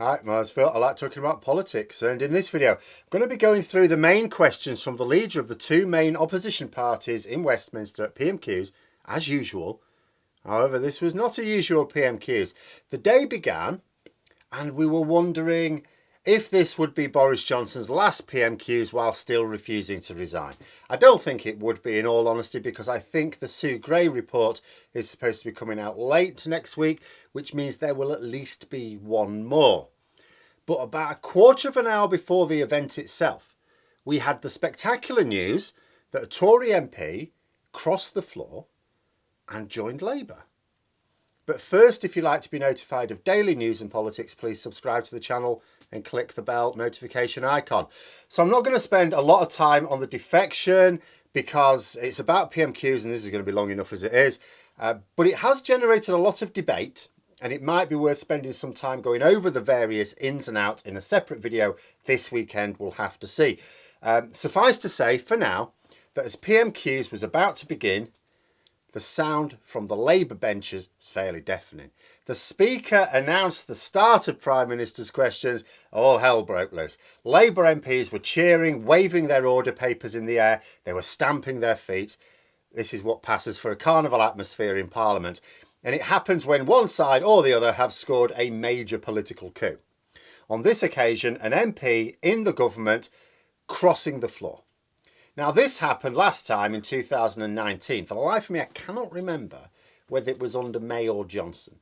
Hi, my name's Phil. I like talking about politics, and in this video I'm going to be going through the main questions from the leader of the two main opposition parties in Westminster at PMQs, as usual. However, this was not a usual PMQs. The day began and we were wondering if this would be Boris Johnson's last PMQs while still refusing to resign. I don't think it would be, in all honesty, because I think the Sue Gray report is supposed to be coming out late next week, which means there will at least be one more. But about a quarter of an hour before the event itself, we had the spectacular news that a Tory MP crossed the floor and joined Labour. But first, if you'd like to be notified of daily news and politics, please subscribe to the channel and click the bell notification icon. So I'm not going to spend a lot of time on the defection because it's about PMQs and this is going to be long enough as it is. But it has generated a lot of debate and it might be worth spending some time going over the various ins and outs in a separate video this weekend. We'll have to see. Suffice to say, for now, that as PMQs was about to begin, the sound from the Labour benches was fairly deafening. The Speaker announced the start of Prime Minister's questions. All hell broke loose. Labour MPs were cheering, waving their order papers in the air. They were stamping their feet. This is what passes for a carnival atmosphere in Parliament. And it happens when one side or the other have scored a major political coup. On this occasion, an MP in the government crossing the floor. Now, this happened last time in 2019. For the life of me, I cannot remember whether it was under May or Johnson.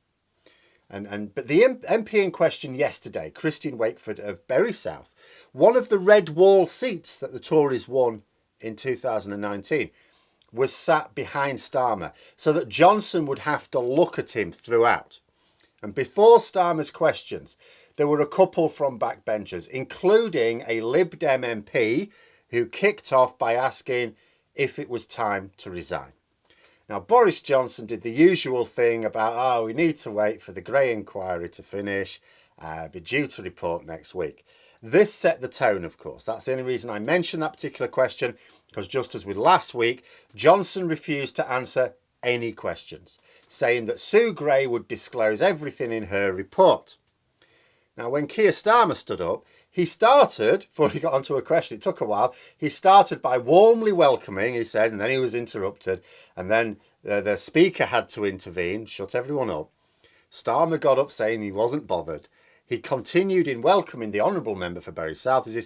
But the MP in question yesterday, Christian Wakeford of Bury South, one of the red wall seats that the Tories won in 2019, was sat behind Starmer so that Johnson would have to look at him throughout. And before Starmer's questions, there were a couple from backbenchers, including a Lib Dem MP who kicked off by asking if it was time to resign. Now, Boris Johnson did the usual thing about, we need to wait for the Gray inquiry to finish, be due to report next week. This set the tone, of course. That's the only reason I mentioned that particular question, because just as with last week, Johnson refused to answer any questions, saying that Sue Gray would disclose everything in her report. Now, when Keir Starmer stood up, he started, before he got onto a question, it took a while, he started by warmly welcoming, he said, and then he was interrupted, and then the Speaker had to intervene, shut everyone up. Starmer got up saying he wasn't bothered. He continued in welcoming the Honourable Member for Bury South, as he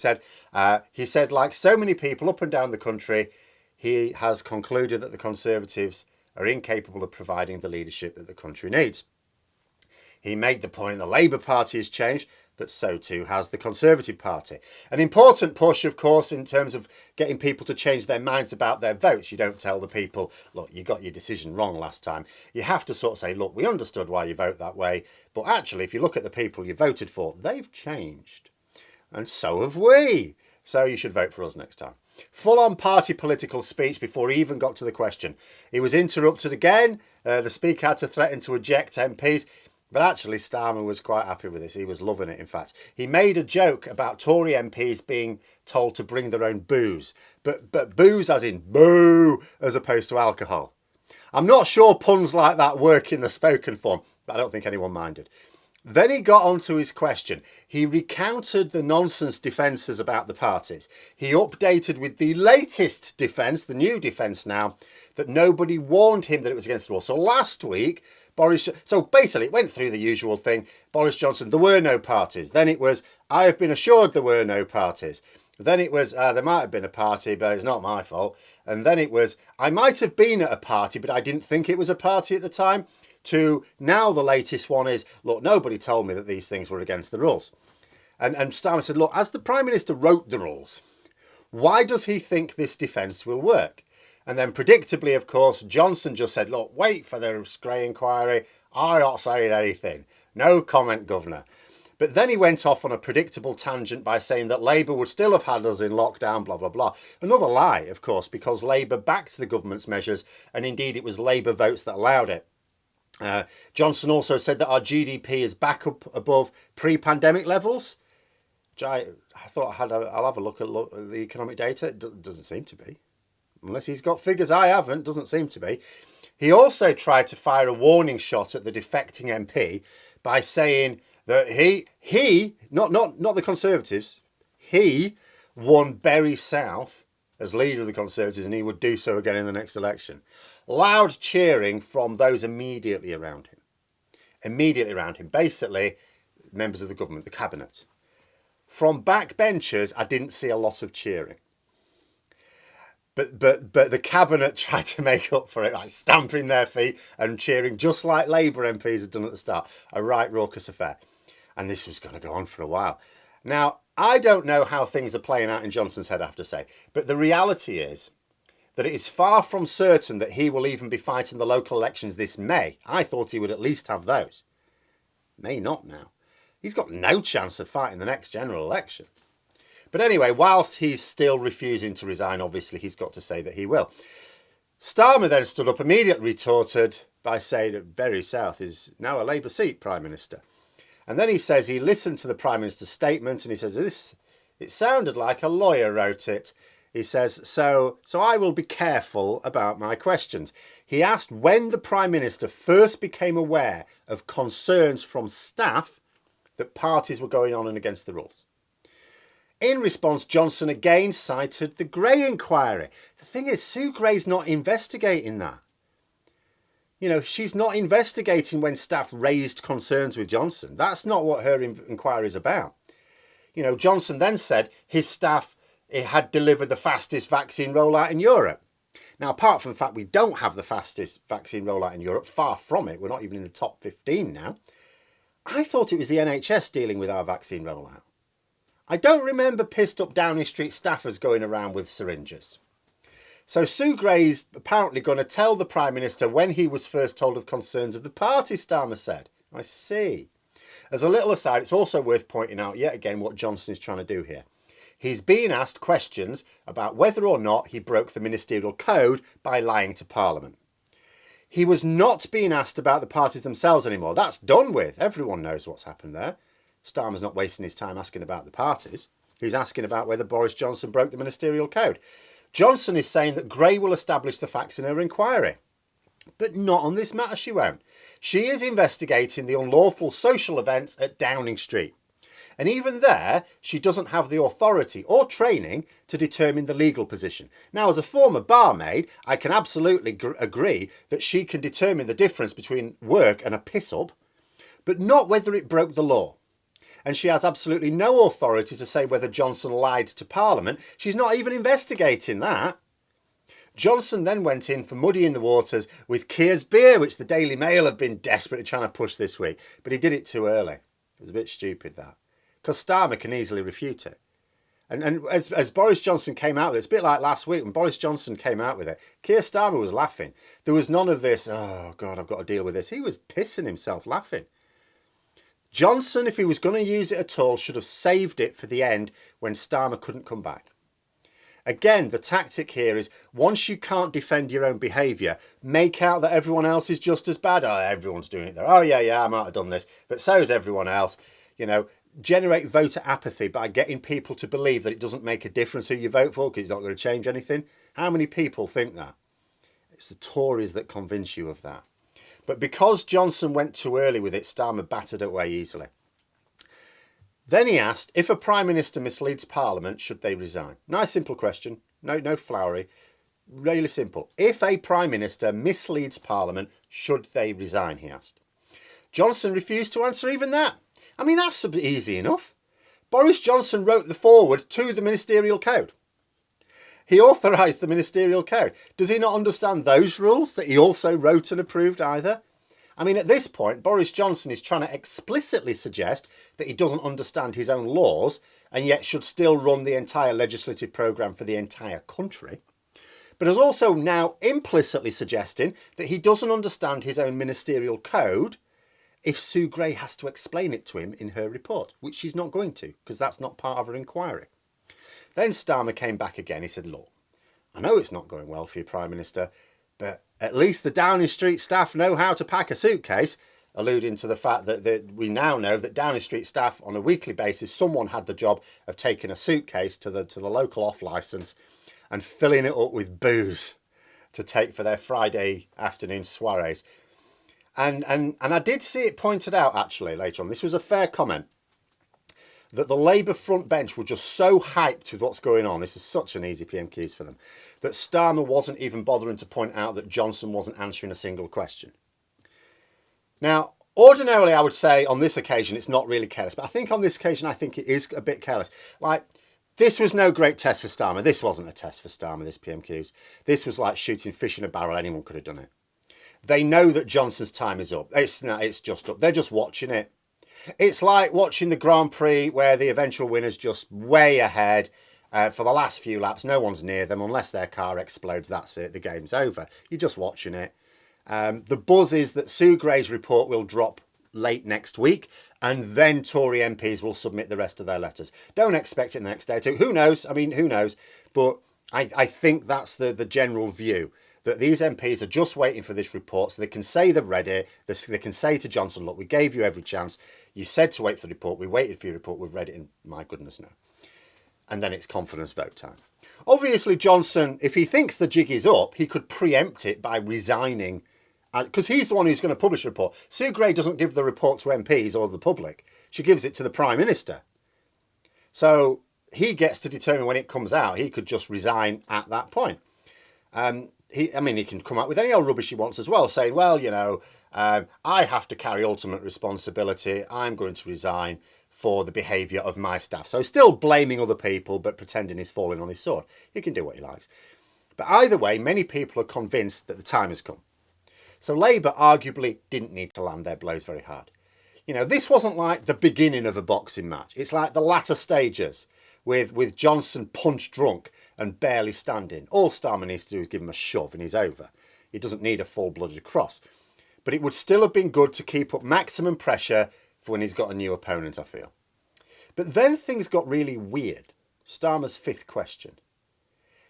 said, like so many people up and down the country, he has concluded that the Conservatives are incapable of providing the leadership that the country needs. He made the point the Labour Party has changed, but so too has the Conservative Party. An important push, of course, in terms of getting people to change their minds about their votes. You don't tell the people, look, you got your decision wrong last time. You have to sort of say, look, we understood why you vote that way, but actually, if you look at the people you voted for, they've changed. And so have we. So you should vote for us next time. Full-on party political speech before he even got to the question. He was interrupted again. The Speaker had to threaten to eject MPs. But actually, Starmer was quite happy with this. He was loving it, in fact. He made a joke about Tory MPs being told to bring their own booze. But booze as in boo, as opposed to alcohol. I'm not sure puns like that work in the spoken form, but I don't think anyone minded. Then he got on to his question. He recounted the nonsense defences about the parties. He updated with the latest defence, the new defence now, that nobody warned him that it was against the law. So last week, so basically it went through the usual thing. Boris Johnson, there were no parties. Then it was, I have been assured there were no parties. Then it was, there might have been a party, but it's not my fault. And then it was, I might have been at a party, but I didn't think it was a party at the time. To now the latest one is, look, nobody told me that these things were against the rules. And Starmer said, look, as the Prime Minister wrote the rules, why does he think this defence will work? And then predictably, of course, Johnson just said, look, wait for the Gray inquiry. I'm not saying anything. No comment, Governor. But then he went off on a predictable tangent by saying that Labour would still have had us in lockdown, blah, blah, blah. Another lie, of course, because Labour backed the government's measures, and indeed it was Labour votes that allowed it. Johnson also said that our GDP is back up above pre-pandemic levels. Which I thought I'll have a look at the economic data. It doesn't seem to be. Unless he's got figures I haven't, doesn't seem to be. He also tried to fire a warning shot at the defecting MP by saying that not the Conservatives, he won Bury South as leader of the Conservatives, and he would do so again in the next election. Loud cheering from those immediately around him. Basically, members of the government, the cabinet. From backbenchers, I didn't see a lot of cheering. But the cabinet tried to make up for it, like stamping their feet and cheering, just like Labour MPs had done at the start. A right raucous affair. And this was going to go on for a while. Now, I don't know how things are playing out in Johnson's head, I have to say. But the reality is that it is far from certain that he will even be fighting the local elections this May. I thought he would at least have those. May not now. He's got no chance of fighting the next general election. But anyway, whilst he's still refusing to resign, obviously he's got to say that he will. Starmer then stood up, immediately retorted by saying that Bury South is now a Labour seat, Prime Minister. And then he says he listened to the Prime Minister's statement and he says, it sounded like a lawyer wrote it. He says, so I will be careful about my questions. He asked when the Prime Minister first became aware of concerns from staff that parties were going on and against the rules. In response, Johnson again cited the Gray inquiry. The thing is, Sue Gray's not investigating that. You know, she's not investigating when staff raised concerns with Johnson. That's not what her inquiry is about. You know, Johnson then said his staff had delivered the fastest vaccine rollout in Europe. Now, apart from the fact we don't have the fastest vaccine rollout in Europe, far from it, we're not even in the top 15 now, I thought it was the NHS dealing with our vaccine rollout. I don't remember pissed up Downing Street staffers going around with syringes. So Sue Gray's apparently going to tell the Prime Minister when he was first told of concerns of the party, Starmer said. I see. As a little aside, it's also worth pointing out yet again what Johnson is trying to do here. He's being asked questions about whether or not he broke the ministerial code by lying to Parliament. He was not being asked about the parties themselves anymore. That's done with. Everyone knows what's happened there. Starmer's not wasting his time asking about the parties. He's asking about whether Boris Johnson broke the ministerial code. Johnson is saying that Gray will establish the facts in her inquiry. But not on this matter, she won't. She is investigating the unlawful social events at Downing Street. And even there, she doesn't have the authority or training to determine the legal position. Now, as a former barmaid, I can absolutely agree that she can determine the difference between work and a piss-up, but not whether it broke the law. And she has absolutely no authority to say whether Johnson lied to Parliament. She's not even investigating that. Johnson then went in for muddying the waters with Keir's beer, which the Daily Mail have been desperately trying to push this week. But he did it too early. It was a bit stupid, that. Because Starmer can easily refute it. And as Boris Johnson came out with it, it's a bit like last week when Boris Johnson came out with it, Keir Starmer was laughing. There was none of this, oh God, I've got to deal with this. He was pissing himself laughing. Johnson, if he was going to use it at all, should have saved it for the end when Starmer couldn't come back. Again, the tactic here is once you can't defend your own behaviour, make out that everyone else is just as bad. Oh, everyone's doing it though. Oh, yeah, I might have done this. But so is everyone else. You know, generate voter apathy by getting people to believe that it doesn't make a difference who you vote for because it's not going to change anything. How many people think that? It's the Tories that convince you of that. But because Johnson went too early with it, Starmer battered away easily. Then he asked, if a Prime Minister misleads Parliament, should they resign? Nice simple question. No flowery. Really simple. If a Prime Minister misleads Parliament, should they resign, he asked. Johnson refused to answer even that. I mean, that's easy enough. Boris Johnson wrote the foreword to the ministerial code. He authorised the ministerial code. Does he not understand those rules that he also wrote and approved either? I mean, at this point, Boris Johnson is trying to explicitly suggest that he doesn't understand his own laws and yet should still run the entire legislative programme for the entire country. But is also now implicitly suggesting that he doesn't understand his own ministerial code if Sue Gray has to explain it to him in her report, which she's not going to, because that's not part of her inquiry. Then Starmer came back again. He said, look, I know it's not going well for you, Prime Minister, but at least the Downing Street staff know how to pack a suitcase, alluding to the fact that we now know that Downing Street staff on a weekly basis, someone had the job of taking a suitcase to the local off licence and filling it up with booze to take for their Friday afternoon soirees. And I did see it pointed out, actually, later on. This was a fair comment, that the Labour front bench were just so hyped with what's going on. This is such an easy PMQs for them, that Starmer wasn't even bothering to point out that Johnson wasn't answering a single question. Now, ordinarily, I would say on this occasion, it's not really careless. But I think on this occasion, I think it is a bit careless. Like, this was no great test for Starmer. This wasn't a test for Starmer, this PMQs. This was like shooting fish in a barrel. Anyone could have done it. They know that Johnson's time is up. It's just up. They're just watching it. It's like watching the Grand Prix where the eventual winner's just way ahead for the last few laps. No one's near them unless their car explodes. That's it. The game's over. You're just watching it. The buzz is that Sue Gray's report will drop late next week, and then Tory MPs will submit the rest of their letters. Don't expect it in the next day or two. Who knows? I mean, who knows? But I think that's the general view, that these MPs are just waiting for this report so they can say they've read it. They can say to Johnson, look, we gave you every chance. You said to wait for the report. We waited for your report. We've read it, and my goodness, no. And then it's confidence vote time. Obviously, Johnson, if he thinks the jig is up, he could preempt it by resigning, because he's the one who's going to publish the report. Sue Gray doesn't give the report to MPs or the public. She gives it to the Prime Minister. So he gets to determine when it comes out. He could just resign at that point. He can come out with any old rubbish he wants as well, saying, well, I have to carry ultimate responsibility. I'm going to resign for the behaviour of my staff. So still blaming other people, but pretending he's falling on his sword. He can do what he likes. But either way, many people are convinced that the time has come. So Labour arguably didn't need to land their blows very hard. This wasn't like the beginning of a boxing match. It's like the latter stages with Johnson punch drunk and barely standing. All Starmer needs to do is give him a shove and he's over. He doesn't need a full-blooded cross. But it would still have been good to keep up maximum pressure for when he's got a new opponent, I feel. But then things got really weird. Starmer's fifth question.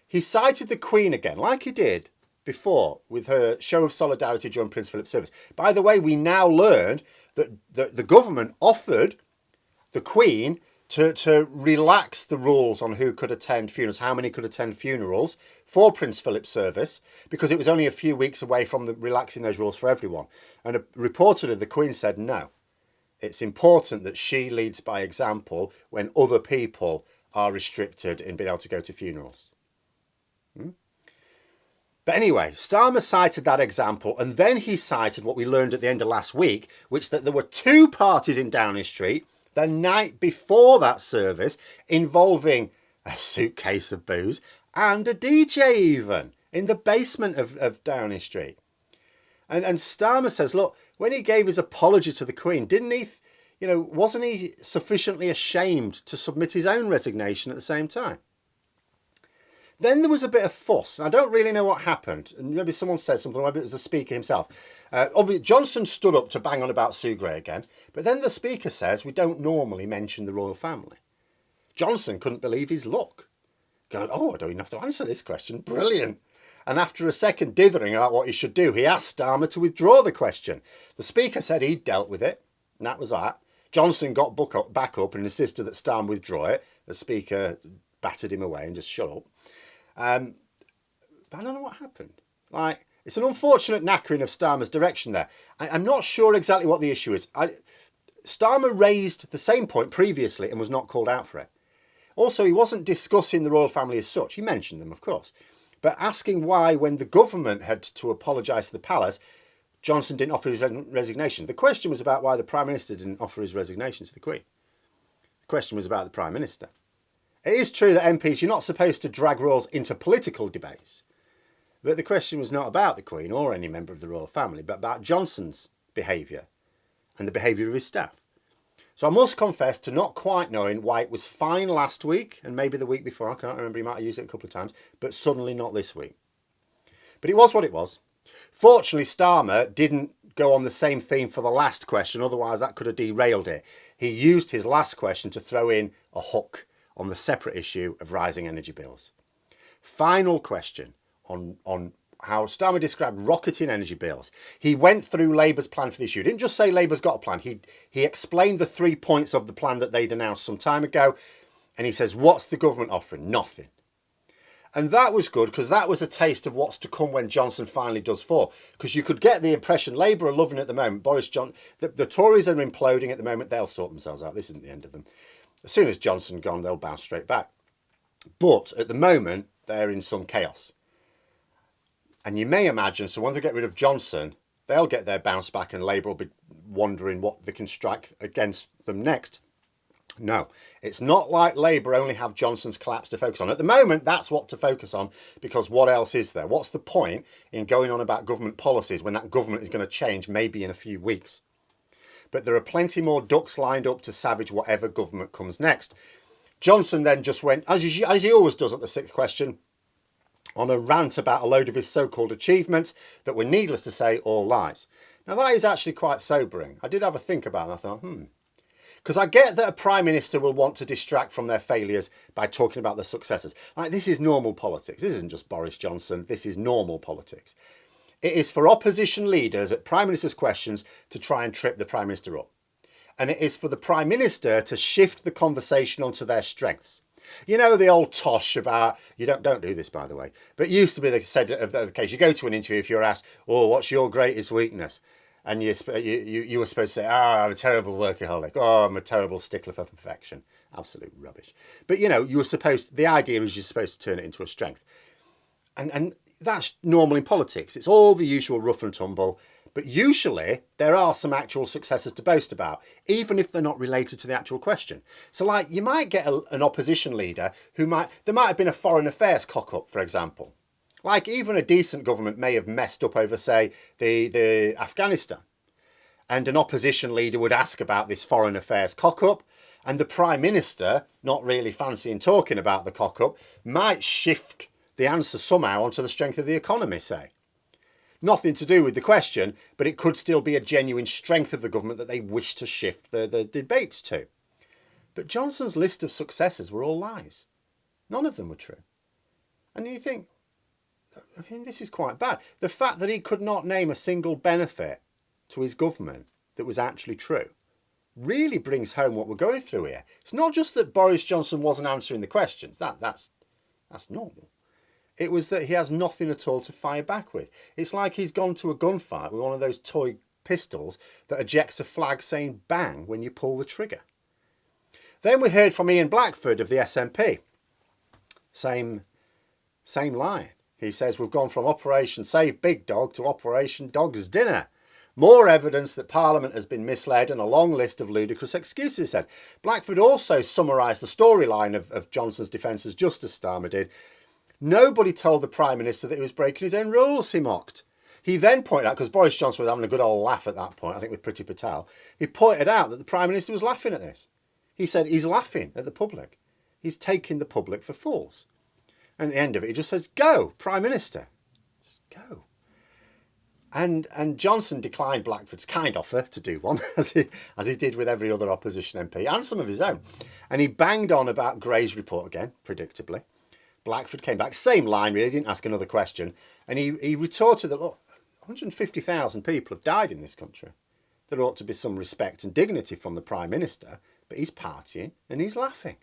He cited the Queen again, like he did before with her show of solidarity during Prince Philip's service. By the way, we now learned that the government offered the Queen to relax the rules on who could attend funerals, how many could attend funerals for Prince Philip's service, because it was only a few weeks away from relaxing those rules for everyone. And reportedly, the Queen said no. It's important that she leads by example when other people are restricted in being able to go to funerals. But anyway, Starmer cited that example, and then he cited what we learned at the end of last week, which that there were two parties in Downing Street the night before that service involving a suitcase of booze and a DJ even in the basement of Downing Street. And Starmer says, look, when he gave his apology to the Queen, didn't he, wasn't he sufficiently ashamed to submit his own resignation at the same time? Then there was a bit of fuss. I don't really know what happened. And maybe someone said something, maybe it was the Speaker himself. Obviously, Johnson stood up to bang on about Sue Gray again. But then the Speaker says we don't normally mention the royal family. Johnson couldn't believe his luck. Going, I don't even have to answer this question. Brilliant. And after a second dithering about what he should do, he asked Starmer to withdraw the question. The Speaker said he'd dealt with it. And that was that. Johnson got back up and insisted that Starmer withdraw it. The Speaker battered him away and just shut up. But I don't know what happened. It's an unfortunate knackering of Starmer's direction there. I'm not sure exactly what the issue is. Starmer raised the same point previously and was not called out for it. Also, he wasn't discussing the royal family as such. He mentioned them, of course. But asking why, when the government had to apologise to the palace, Johnson didn't offer his resignation. The question was about why the Prime Minister didn't offer his resignation to the Queen. The question was about the Prime Minister. It is true that MPs, you're not supposed to drag royals into political debates. But the question was not about the Queen or any member of the royal family, but about Johnson's behaviour and the behaviour of his staff. So I must confess to not quite knowing why it was fine last week and maybe the week before. I can't remember, he might have used it a couple of times, but suddenly not this week. But it was what it was. Fortunately, Starmer didn't go on the same theme for the last question, otherwise that could have derailed it. He used his last question to throw in a hook on the separate issue of rising energy bills. Final question on how Starmer described rocketing energy bills. He went through Labour's plan for the issue. He didn't just say Labour's got a plan. He explained the 3 points of the plan that they'd announced some time ago. And he says, what's the government offering? Nothing. And that was good because that was a taste of what's to come when Johnson finally does fall. Because you could get the impression Labour are loving it at the moment. Boris Johnson, the Tories are imploding at the moment. They'll sort themselves out. This isn't the end of them. As soon as Johnson gone, they'll bounce straight back. But at the moment, they're in some chaos. And you may imagine, so when they get rid of Johnson, they'll get their bounce back and Labour will be wondering what they can strike against them next. No, it's not like Labour only have Johnson's collapse to focus on. At the moment, that's what to focus on, because what else is there? What's the point in going on about government policies when that government is going to change maybe in a few weeks? But there are plenty more ducks lined up to savage whatever government comes next. Johnson then just went, as he always does at the sixth question, on a rant about a load of his so-called achievements that were, needless to say, all lies. Now, that is actually quite sobering. I did have a think about it and I thought, because I get that a Prime Minister will want to distract from their failures by talking about their successes. Like, this is normal politics. This isn't just Boris Johnson. This is normal politics. It is for opposition leaders at Prime Minister's questions to try and trip the Prime Minister up. And it is for the Prime Minister to shift the conversation onto their strengths. You know, the old tosh about, you don't do this, by the way, but it used to be the case. You go to an interview, if you're asked, oh, what's your greatest weakness? And you were supposed to say, I'm a terrible workaholic. Oh, I'm a terrible stickler for perfection. Absolute rubbish. But, you know, the idea is you're supposed to turn it into a strength. And that's normal in politics. It's all the usual rough and tumble. But usually there are some actual successes to boast about, even if they're not related to the actual question. So, like, you might get an opposition leader there might have been a foreign affairs cock-up, for example. Like, even a decent government may have messed up over, say, the Afghanistan. And an opposition leader would ask about this foreign affairs cock-up. And the Prime Minister, not really fancying talking about the cock-up, might shift the answer somehow onto the strength of the economy, say. Nothing to do with the question, but it could still be a genuine strength of the government that they wish to shift the debates to. But Johnson's list of successes were all lies. None of them were true. And you think, this is quite bad. The fact that he could not name a single benefit to his government that was actually true really brings home what we're going through here. It's not just that Boris Johnson wasn't answering the questions. That's normal. It was that he has nothing at all to fire back with. It's like he's gone to a gunfight with one of those toy pistols that ejects a flag saying bang when you pull the trigger. Then we heard from Ian Blackford of the SNP. Same line. He says, we've gone from Operation Save Big Dog to Operation Dog's Dinner. More evidence that Parliament has been misled and a long list of ludicrous excuses, he said. Blackford also summarised the storyline of Johnson's defence as just as Starmer did. Nobody told the Prime Minister that he was breaking his own rules, he mocked. He then pointed out, because Boris Johnson was having a good old laugh at that point, I think with Priti Patel, he pointed out that the Prime Minister was laughing at this. He said he's laughing at the public. He's taking the public for fools. And at the end of it, he just says, go, Prime Minister. Just go. And Johnson declined Blackford's kind offer to do one, as he did with every other opposition MP, and some of his own. And he banged on about Gray's report again, predictably. Blackford came back, same line really, didn't ask another question. And he retorted that, look, 150,000 people have died in this country. There ought to be some respect and dignity from the Prime Minister, but he's partying and he's laughing.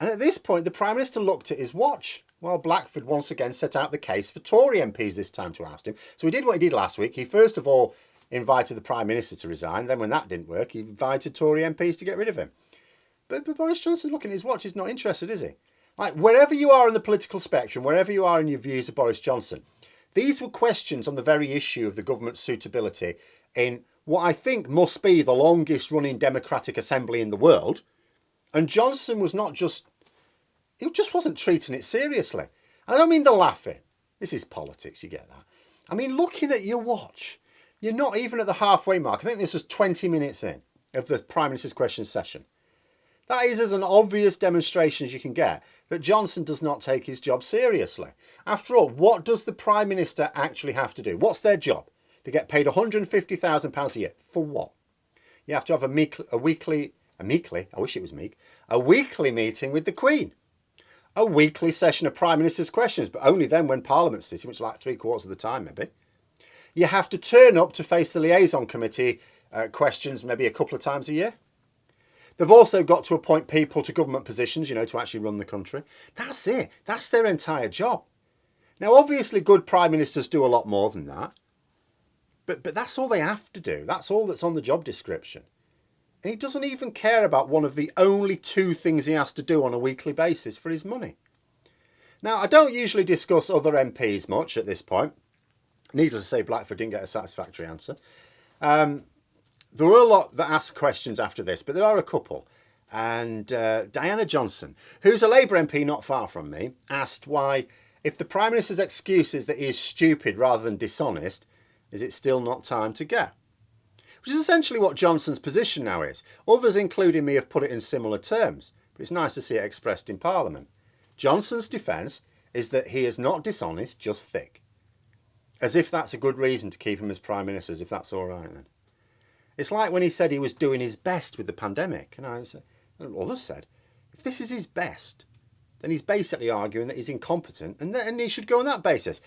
And at this point, the Prime Minister looked at his watch while Blackford once again set out the case for Tory MPs this time to oust him. So he did what he did last week. He first of all invited the Prime Minister to resign. Then when that didn't work, he invited Tory MPs to get rid of him. But Boris Johnson, looking at his watch, is not interested, is he? Like, wherever you are in the political spectrum, wherever you are in your views of Boris Johnson, these were questions on the very issue of the government's suitability in what I think must be the longest running democratic assembly in the world. And Johnson was he just wasn't treating it seriously. And I don't mean the laughing. This is politics, you get that. I mean, looking at your watch, you're not even at the halfway mark. I think this was 20 minutes in of the Prime Minister's question session. That is as an obvious demonstration as you can get that Johnson does not take his job seriously. After all, what does the Prime Minister actually have to do? What's their job? They get paid £150,000 a year. For what? You have to have a weekly meeting with the Queen. A weekly session of Prime Minister's questions, but only then when Parliament's sitting, which is like 3/4 of the time maybe. You have to turn up to face the liaison committee questions maybe a couple of times a year. They've also got to appoint people to government positions, to actually run the country. That's it. That's their entire job. Now, obviously, good prime ministers do a lot more than that. But that's all they have to do. That's all that's on the job description. And he doesn't even care about one of the only two things he has to do on a weekly basis for his money. Now, I don't usually discuss other MPs much at this point. Needless to say, Blackford didn't get a satisfactory answer. There were a lot that asked questions after this, but there are a couple. And Diana Johnson, who's a Labour MP not far from me, asked why, if the Prime Minister's excuse is that he is stupid rather than dishonest, is it still not time to go? Which is essentially what Johnson's position now is. Others, including me, have put it in similar terms, but it's nice to see it expressed in Parliament. Johnson's defence is that he is not dishonest, just thick. As if that's a good reason to keep him as Prime Minister, as if that's all right then. It's like when he said he was doing his best with the pandemic. And others said, if this is his best, then he's basically arguing that he's incompetent and he should go on that basis.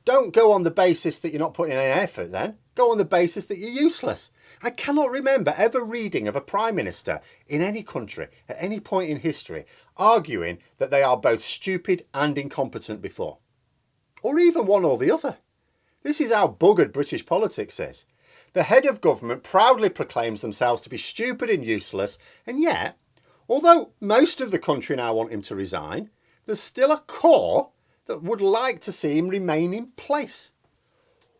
Don't go on the basis that you're not putting in any effort then. Go on the basis that you're useless. I cannot remember ever reading of a Prime Minister in any country at any point in history arguing that they are both stupid and incompetent before. Or even one or the other. This is how buggered British politics is. The head of government proudly proclaims themselves to be stupid and useless, and yet, although most of the country now want him to resign, there's still a core that would like to see him remain in place.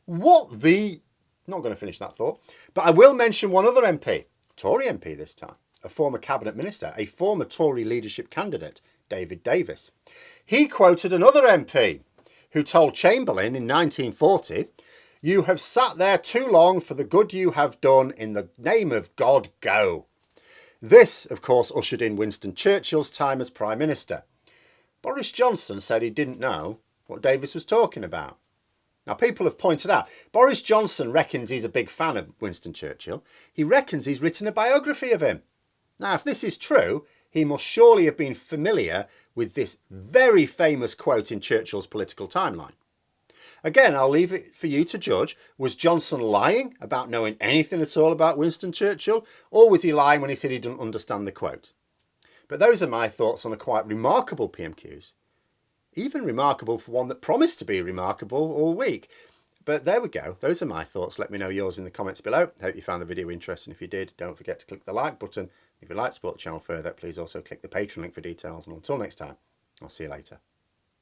Not going to finish that thought, but I will mention one other MP, Tory MP this time, a former cabinet minister, a former Tory leadership candidate, David Davis. He quoted another MP who told Chamberlain in 1940, "You have sat there too long for the good you have done. In the name of God, go." This, of course, ushered in Winston Churchill's time as Prime Minister. Boris Johnson said he didn't know what Davis was talking about. Now, people have pointed out, Boris Johnson reckons he's a big fan of Winston Churchill. He reckons he's written a biography of him. Now, if this is true, he must surely have been familiar with this very famous quote in Churchill's political timeline. Again, I'll leave it for you to judge. Was Johnson lying about knowing anything at all about Winston Churchill? Or was he lying when he said he didn't understand the quote? But those are my thoughts on a quite remarkable PMQs. Even remarkable for one that promised to be remarkable all week. But there we go. Those are my thoughts. Let me know yours in the comments below. Hope you found the video interesting. If you did, don't forget to click the like button. If you'd like to support the channel further, please also click the Patreon link for details. And until next time, I'll see you later.